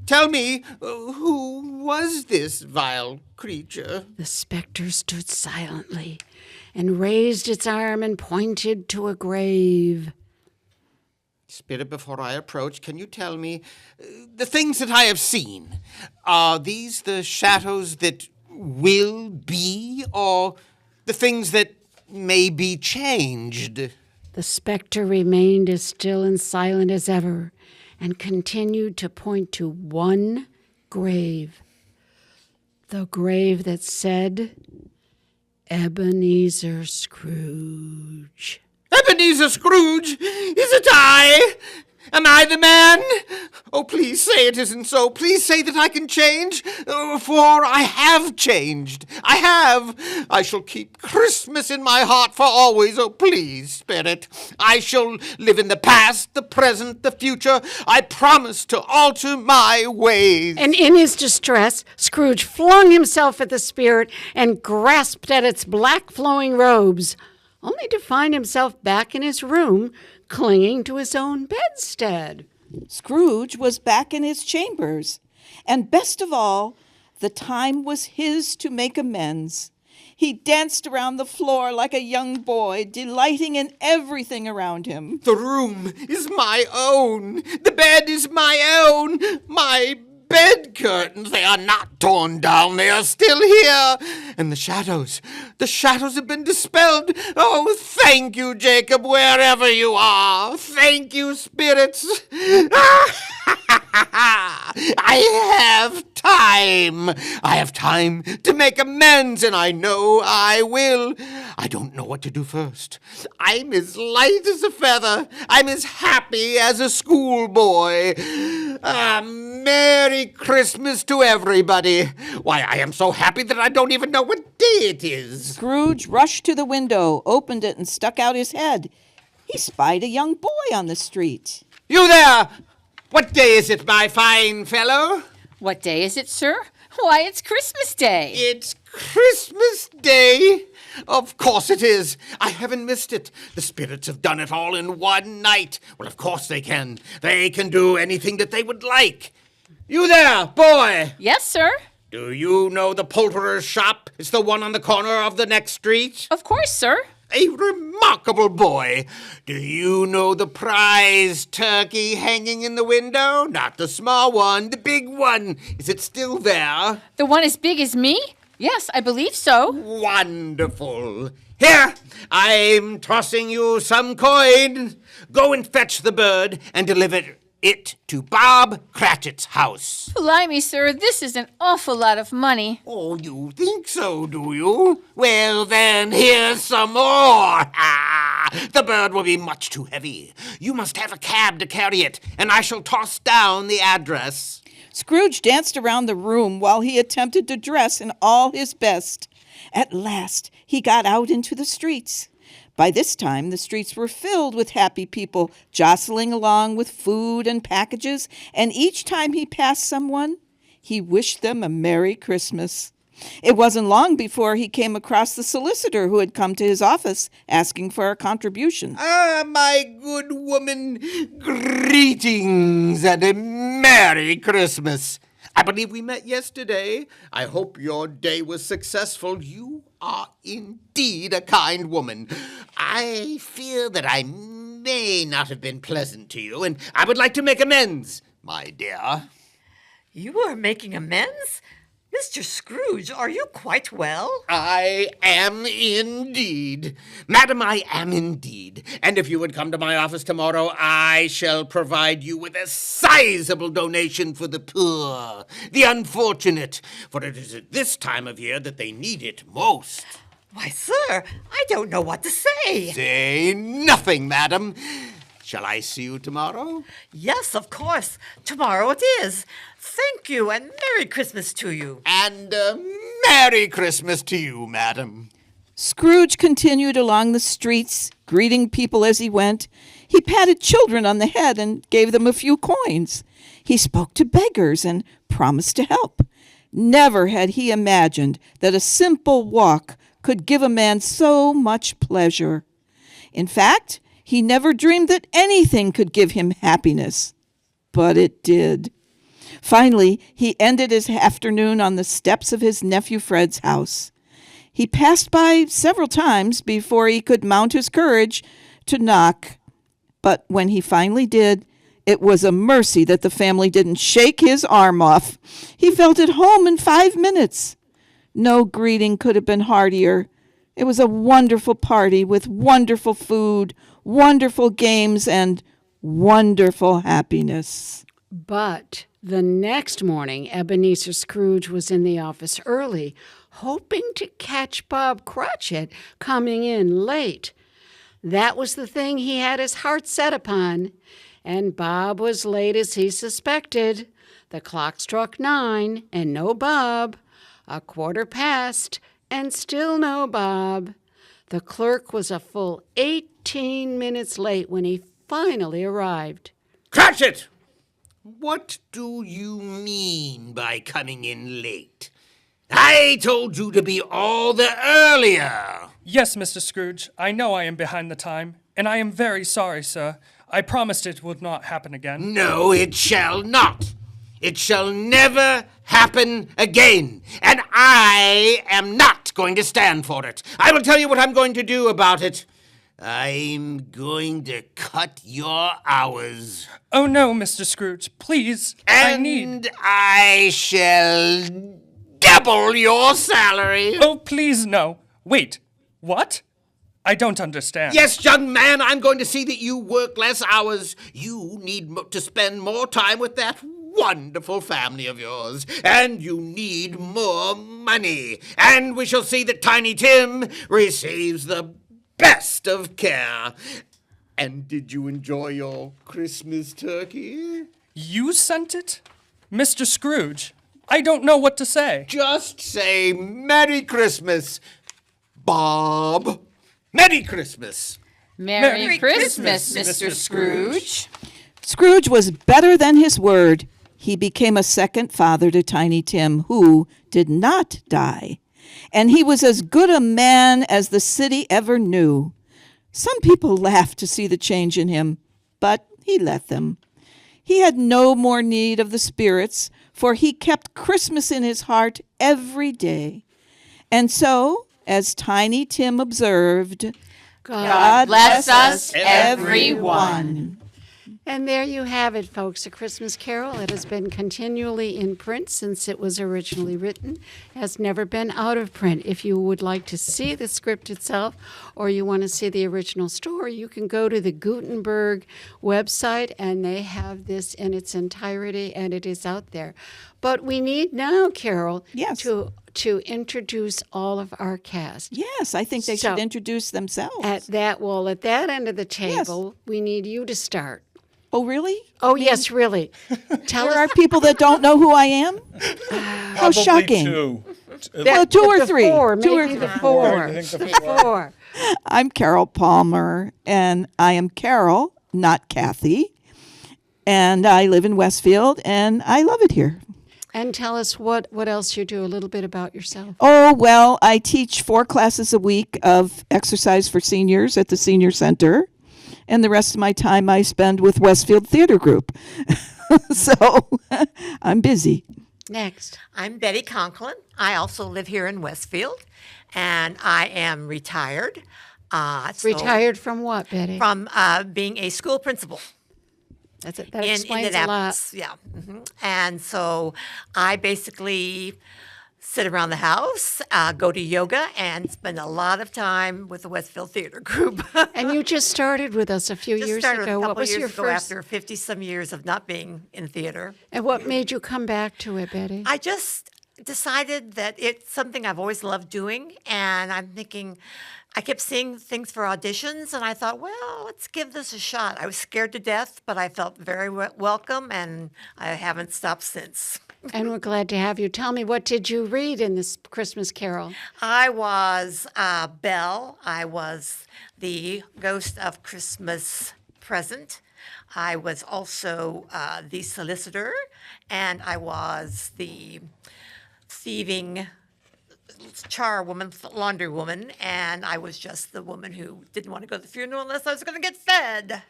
Tell me, who was this vile creature? The spectre stood silently and raised its arm and pointed to a grave. Spirit, before I approach, can you tell me, the things that I have seen, are these the shadows that will be, or the things that may be changed? The spectre remained as still and silent as ever and continued to point to one grave. The grave that said, Ebenezer Scrooge. Ebenezer Scrooge? Is it I? Am I the man? Oh, please say it isn't so. Please say that I can change, for I have changed. I have. I shall keep Christmas in my heart for always. Oh, please, Spirit. I shall live in the past, the present, the future. I promise to alter my ways. And in his distress, Scrooge flung himself at the spirit and grasped at its black flowing robes, only to find himself back in his room, clinging to his own bedstead. Scrooge was back in his chambers, and best of all, the time was his to make amends. He danced around the floor like a young boy, delighting in everything around him. The room is my own. The bed is my own. My bed curtains, they are not torn down. They are still here. And the shadows have been dispelled. Oh, thank you, Jacob, wherever you are. Thank you, spirits. I have time. I have time to make amends, and I know I will. I don't know what to do first. I'm as light as a feather. I'm as happy as a schoolboy. Merry Christmas to everybody. Why, I am so happy that I don't even know what day it is. Scrooge rushed to the window, opened it, and stuck out his head. He spied a young boy on the street. You there! What day is it, my fine fellow? What day is it, sir? Why, it's Christmas Day. It's Christmas Day. Of course it is. I haven't missed it. The spirits have done it all in one night. Well, of course they can. They can do anything that they would like. You there, boy! Yes, sir. Do you know the poulterer's shop? It's the one on the corner of the next street. Of course, sir. A remarkable boy. Do you know the prize turkey hanging in the window? Not the small one, the big one. Is it still there? The one as big as me? Yes, I believe so. Wonderful. Here, I'm tossing you some coin. Go and fetch the bird and deliver it to Bob Cratchit's house. Blimey, sir, this is an awful lot of money. Oh, you think so, do you? Well, then, here's some more. The bird will be much too heavy. You must have a cab to carry it, and I shall toss down the address. Scrooge danced around the room while he attempted to dress in all his best. At last, he got out into the streets. By this time, the streets were filled with happy people, jostling along with food and packages, and each time he passed someone, he wished them a Merry Christmas. It wasn't long before he came across the solicitor who had come to his office asking for a contribution. Ah, my good woman, greetings and a Merry Christmas. I believe we met yesterday. I hope your day was successful. You are indeed a kind woman. I fear that I may not have been pleasant to you, and I would like to make amends, my dear. You are making amends? Mr. Scrooge, are you quite well? I am indeed. Madam, I am indeed. And if you would come to my office tomorrow, I shall provide you with a sizable donation for the poor, the unfortunate, for it is at this time of year that they need it most. Why, sir, I don't know what to say. Say nothing, madam. Shall I see you tomorrow? Yes, of course. Tomorrow it is. Thank you, and Merry Christmas to you. And Merry Christmas to you, madam. Scrooge continued along the streets, greeting people as he went. He patted children on the head and gave them a few coins. He spoke to beggars and promised to help. Never had he imagined that a simple walk could give a man so much pleasure. In fact, he never dreamed that anything could give him happiness. But it did. Finally, he ended his afternoon on the steps of his nephew Fred's house. He passed by several times before he could mount his courage to knock. But when he finally did, it was a mercy that the family didn't shake his arm off. He felt at home in 5 minutes. No greeting could have been heartier. It was a wonderful party with wonderful food, wonderful games, and wonderful happiness. But the next morning, Ebenezer Scrooge was in the office early, hoping to catch Bob Cratchit coming in late. That was the thing he had his heart set upon, And Bob was late as he suspected. The clock struck 9, and no Bob. A quarter past, and still no Bob. The clerk was a full 18 minutes late when he finally arrived. Cratchit! What do you mean by coming in late? I told you to be all the earlier. Yes, Mr. Scrooge, I know I am behind the time, and I am very sorry, sir. I promised it would not happen again. No, it shall not. It shall never happen again. And I am not going to stand for it. I will tell you what I'm going to do about it. I'm going to cut your hours. Oh no, Mr. Scrooge, please, I need... And I shall double your salary. Oh, please, no. Wait, what? I don't understand. Yes, young man, I'm going to see that you work less hours. You need to spend more time with that wonderful family of yours. And you need more money. And we shall see that Tiny Tim receives the best of care. And did you enjoy your Christmas turkey? You sent it? Mr. Scrooge, I don't know what to say. Just say Merry Christmas, Bob. Merry Christmas. Merry Christmas, Mr. Scrooge. Scrooge was better than his word. He became a second father to Tiny Tim, who did not die. And he was as good a man as the city ever knew. Some people laughed to see the change in him, but he let them. He had no more need of the spirits, for he kept Christmas in his heart every day. And so, as Tiny Tim observed, God bless us, everyone. And there you have it, folks, A Christmas Carol. It has been continually in print since it was originally written, has never been out of print. If you would like to see the script itself or you want to see the original story, you can go to the Gutenberg website, and they have this in its entirety, and it is out there. But we need now, Carol, Yes. to introduce all of our cast. Yes, I think they should introduce themselves. At that end of the table, we need you to start. Oh, really? Oh, yes, really. Tell There us. are people that don't know who I am? How Probably shocking. two. Well, two or the three. Four, Two maybe or the three. four. I think the The four. I'm Carol Palmer, and I am Carol, not Kathy. And I live in Westfield, and I love it here. And tell us what else you do, a little bit about yourself. Oh, well, I teach 4 classes a week of exercise for seniors at the Senior Center. And the rest of my time I spend with Westfield Theater Group. So I'm busy. Next. I'm Betty Conklin. I also live here in Westfield, and I am retired. Retired from what, Betty? From being a school principal. That's it. That in explains a lot. Indianapolis. Yeah. And so I basically sit around the house, go to yoga, and spend a lot of time with the Westfield Theater Group. And you just started with us a few Just years started ago. a What couple was years your ago first? after 50-some years of not being in theater. And what made you come back to it, Betty? I just decided that it's something I've always loved doing, and I'm thinking, I kept seeing things for auditions, and I thought, well, let's give this a shot. I was scared to death, but I felt very welcome, and I haven't stopped since. And we're glad to have you. Tell me, what did you read in this Christmas Carol? I was Belle. I was the ghost of Christmas Present. I was also the solicitor, and I was the thieving charwoman, laundry woman, and I was just the woman who didn't want to go to the funeral unless I was going to get fed.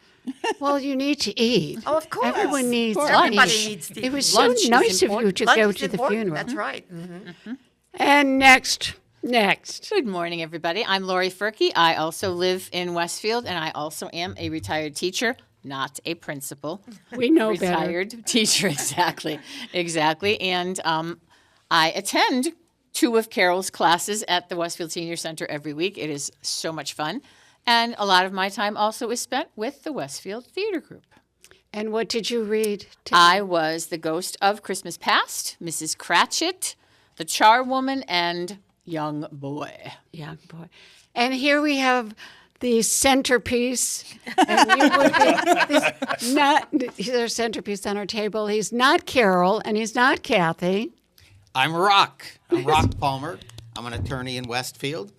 Well, you need to eat. Oh, of course. Everyone needs Everybody lunch. needs to It was eat. so Lunch is nice of you important. to Lunch go is to the important. funeral. That's right. Mm-hmm. And next. Good morning, everybody. I'm Lori Furkey. I also live in Westfield, and I also am a retired teacher, not a principal. We know better. Retired teacher, exactly. And I attend 2 of Carol's classes at the Westfield Senior Center every week. It is so much fun. And a lot of my time also is spent with the Westfield Theater Group. And what did you read? I was the ghost of Christmas Past, Mrs. Cratchit, the Charwoman, and Young Boy. Young boy. And here we have the centerpiece, and you would be he's our centerpiece on our table. He's not Carol, and he's not Kathy. I'm Rock. I'm Rock Palmer. I'm an attorney in Westfield,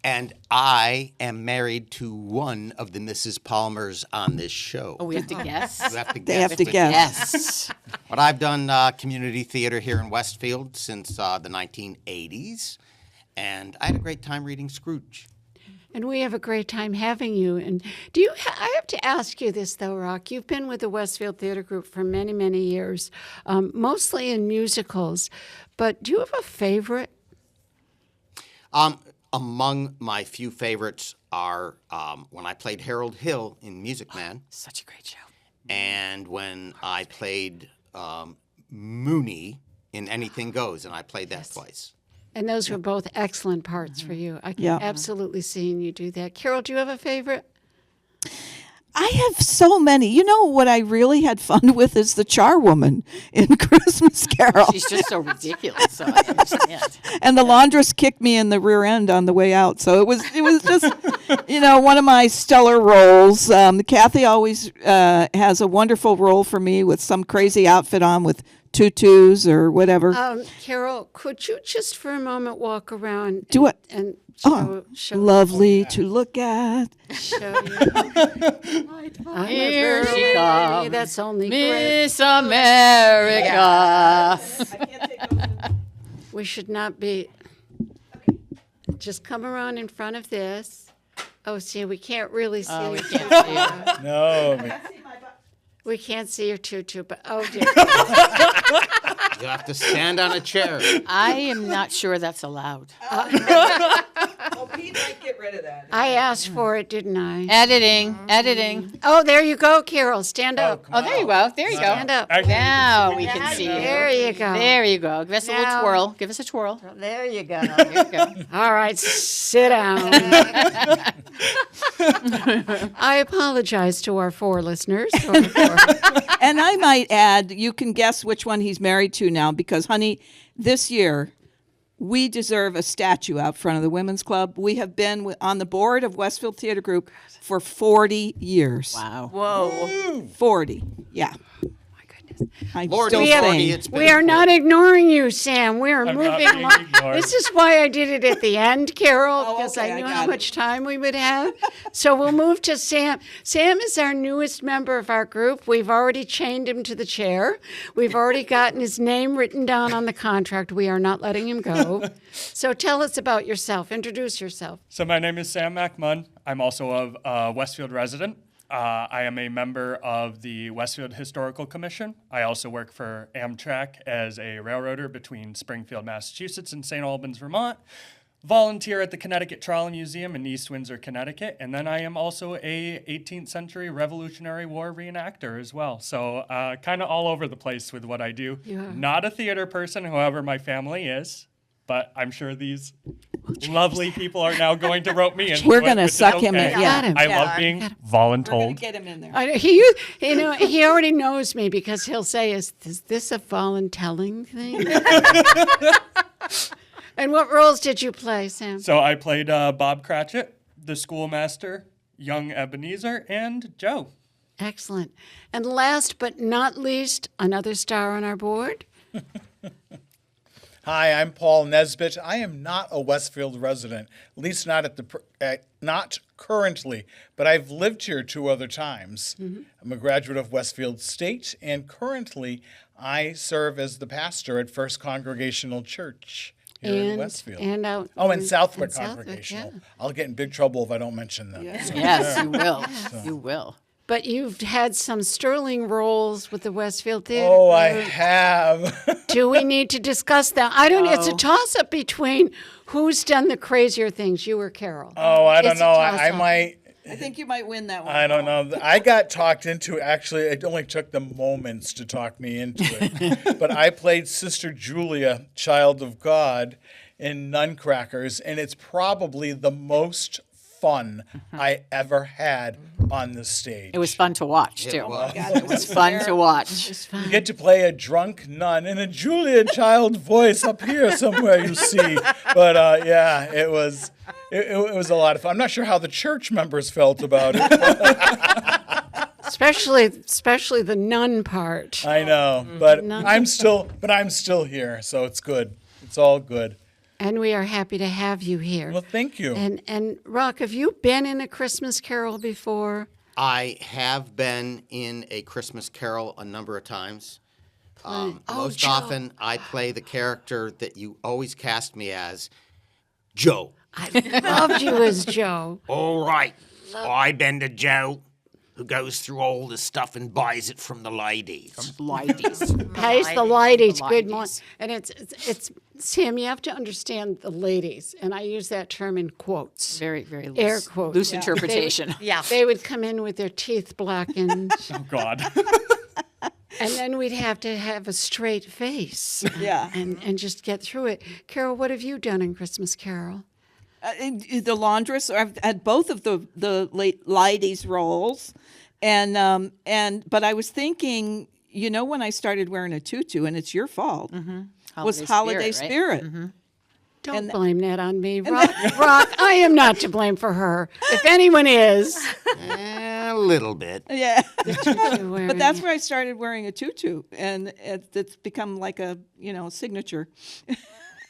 and I am married to one of the Mrs. Palmers on this show. Oh, we have to guess? You have to They guess have to which- guess. Yes. But I've done community theater here in Westfield since the 1980s, and I had a great time reading Scrooge. And we have a great time having you. And do you? I have to ask you this though, Rock. You've been with the Westfield Theater Group for many, many years, mostly in musicals. But do you have a favorite? Among my few favorites are when I played Harold Hill in Music Man, Such a great show. and when I played Mooney in Anything Goes, and I played that twice. And those were both excellent parts for you. I can Yeah. absolutely see you do that. Carol, do you have a favorite? I have so many. You know what I really had fun with is the charwoman in Christmas Carol. She's just so ridiculous, so I understand. And the laundress kicked me in the rear end on the way out. So it was just, one of my stellar roles. Kathy always has a wonderful role for me with some crazy outfit on with tutus or whatever. Carol, could you just for a moment walk around Do it. and Oh, show lovely to look at. show you. I'm a Here she girl, comes. that's only great. Miss America. We should not be. Just come around in front of this. Oh, see, we can't really see. Oh, we your can't tutu. see her. No. We can't see your tutu, but oh dear. You have to stand on a chair. I am not sure that's allowed. Oh, Pete might get rid of that. I asked for it, didn't I? Editing. Oh, there you go, Carol. Stand up. Oh, there you go. There you go. Stand up. Now we can see you. There you go. There you go. Give us a little Now- twirl. Give us a twirl. There you go. There you go. All right, sit down. I apologize to our four listeners. And I might add, you can guess which one he's married to now because, honey, this year we deserve a statue out front of the Women's Club. We have been on the board of Westfield Theater Group for 40 years. Wow. Whoa. 40, yeah. I'm Lord, still it's have- 40, saying. it's been We are 40. not ignoring you, Sam. We are I'm moving not being along. ignored. This is why I did it at the end, Carol, Oh, because okay, I I knew got how it. much time we would have. So we'll move to Sam. Sam is our newest member of our group. We've already chained him to the chair. We've already gotten his name written down on the contract. We are not letting him go. So tell us about yourself. Introduce yourself. So my name is Sam McMunn. I'm also a Westfield resident. I am a member of the Westfield Historical Commission. I also work for Amtrak as a railroader between Springfield, Massachusetts and St. Albans, Vermont. Volunteer at the Connecticut Trolley Museum in East Windsor, Connecticut. And then I am also a 18th century Revolutionary War reenactor as well. So kind of all over the place with what I do. You are. Not a theater person, however my family is. But I'm sure these lovely people are now going to rope me in. We're going to which is suck him okay. in. Yeah. Got him. I Yeah. love being voluntold. Get him in there. He already knows me because he'll say, "Is this a voluntelling thing?" And what roles did you play, Sam? So I played Bob Cratchit, the schoolmaster, young Ebenezer, and Joe. Excellent. And last but not least, another star on our board. Hi, I'm Paul Nesbitt. I am not a Westfield resident, at least not not currently, but I've lived here 2 other times. I'm a graduate of Westfield State, and currently I serve as the pastor at First Congregational Church here in Westfield. And out. Oh, and Southwick and Southwick, Congregational. yeah. I'll get in big trouble if I don't mention them. So. Yes, you will. You will. But you've had some sterling roles with the Westfield Theater. Oh, I Group. have. Do we need to discuss that? I don't. It's a toss-up between who's done the crazier things, you or Carol. Oh, I don't It's a know. I toss-up. might. I think you might win that one. I don't know. I got talked into, actually, it only took them moments to talk me into it. But I played Sister Julia, Child of God, in Nuncrackers, and it's probably the most fun I ever had on the stage. It was fun to watch, too. was. It was fun to watch. You get to play a drunk nun in a Julia Child voice up here somewhere, you see. But yeah, it was it was a lot of fun. I'm not sure how the church members felt about it. Especially the nun part. I know, but I'm still here, so it's good. It's all good. And we are happy to have you here. Well, thank you. And Rock, have you been in a Christmas Carol before? I have been in a Christmas Carol a number of times. Most Joe. often, I play the character that you always cast me as, Joe. I loved you as Joe. All right, I been the Joe who goes through all the stuff and buys it from the ladies. Ladies. Pays the ladies. The Good morning. ladies. And it's Sam, you have to understand the ladies, and I use that term in quotes. Very, very loose. Air quotes. Loose interpretation. Yeah. They would come in with their teeth blackened, Oh, God. and then we'd have to have a straight face. Yeah. And just get through it. Carol, what have you done in Christmas Carol? The laundress. I've had both of the ladies roles, but I was thinking, when I started wearing a tutu, and it's your fault, was holiday spirit. Right? Don't blame that on me, Rock. Rock, I am not to blame for her. If anyone is, A little bit. Yeah, but but that's where I started wearing a tutu, and it's become like a signature.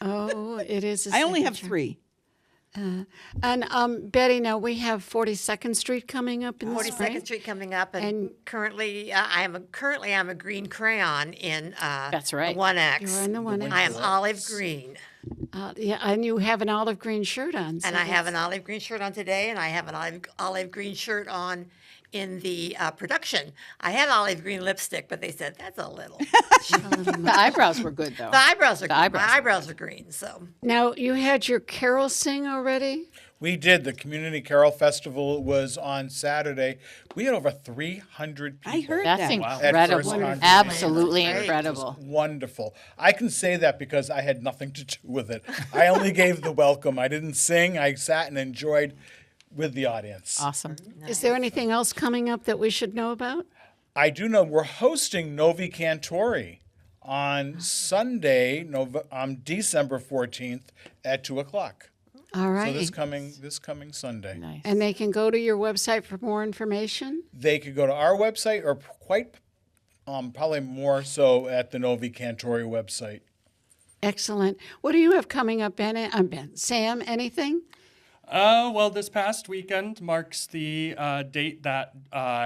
Oh, it is. A I only have signature. 3. And Betty, now we have 42nd Street coming up in the 42nd spring. Street coming up, and, And- currently I'm a green crayon in That's right. the 1X. You're in the 1X. I am olive green, Yeah, and you have an olive green shirt on. so and I have that's- an olive green shirt on today, and I have an olive green shirt on in the production. I had olive green lipstick, but they said that's a little. The eyebrows were good, though. The eyebrows are green. eyebrows. My eyebrows are green, so. Now you had your carol sing already. We did. The Community Carol Festival was on Saturday. We had over 300 people. I heard That's that. incredible. At first Absolutely Great. incredible. Wonderful. I can say that because I had nothing to do with it. I only gave the welcome. I didn't sing. I sat and enjoyed with the audience. Awesome. Is there anything else coming up that we should know about? I do know we're hosting Novi Cantori on Sunday, December 14th at 2:00. All right. So this coming Sunday. Nice. And they can go to your website for more information. They could go to our website or probably more so at the Novi Cantori website. Excellent. What do you have coming up, Ben? Sam, anything? Well, this past weekend marks the date that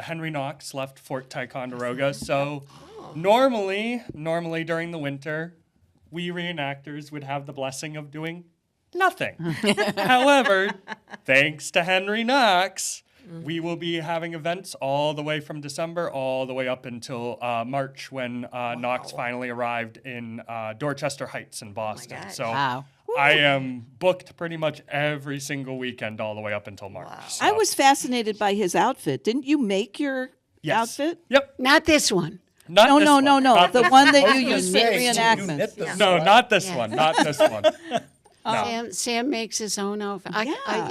Henry Knox left Fort Ticonderoga. So normally during the winter, we reenactors would have the blessing of doing nothing. However, thanks to Henry Knox, we will be having events all the way from December all the way up until March when Knox finally arrived in Dorchester Heights in Boston. gosh. So Wow. I am booked pretty much every single weekend all the way up until March. So- I was fascinated by his outfit. Didn't you make your Yes. outfit? Yep. Not this one. Not No, this no, one. no, no. Not The this- one that I was you gonna used for say, you reenactment. knit this No, one. not this one. Not this one. Sam makes his own outfit.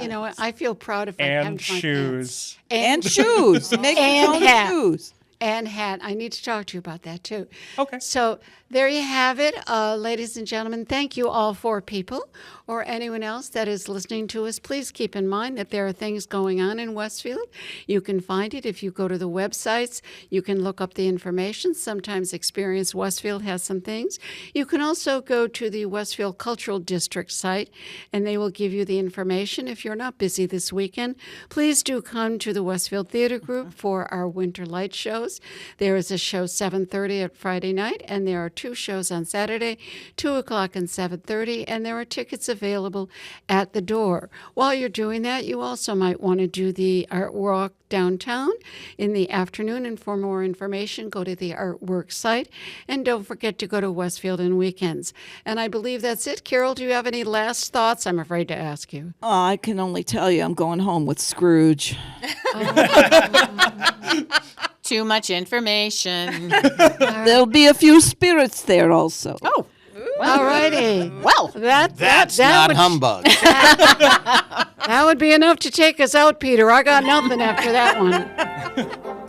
You know what? I feel proud if I And hemmed my shoes. pants. And shoes. Make your And own hat. shoes. And hat. I need to talk to you about that too. Okay. So there you have it, ladies and gentlemen. Thank you all 4 people or anyone else that is listening to us. Please keep in mind that there are things going on in Westfield. You can find it if you go to the websites. You can look up the information. Sometimes Experience Westfield has some things. You can also go to the Westfield Cultural District site, and they will give you the information. If you're not busy this weekend, please do come to the Westfield Theater Group for our winter light shows. There is a show 7:30 at Friday night, and there are 2 shows on Saturday, 2:00 and 7:30, and there are tickets available at the door. While you're doing that, you also might want to do the Art Walk downtown in the afternoon, and for more information, go to the Artwork site, and don't forget to go to Westfield on weekends. And I believe that's it. Carol, do you have any last thoughts? I'm afraid to ask you. Oh, I can only tell you I'm going home with Scrooge. Too much information. There'll be a few spirits there also. Oh, All righty. well. That's that not would, humbug. That would be enough to take us out, Peter. I got nothing after that one.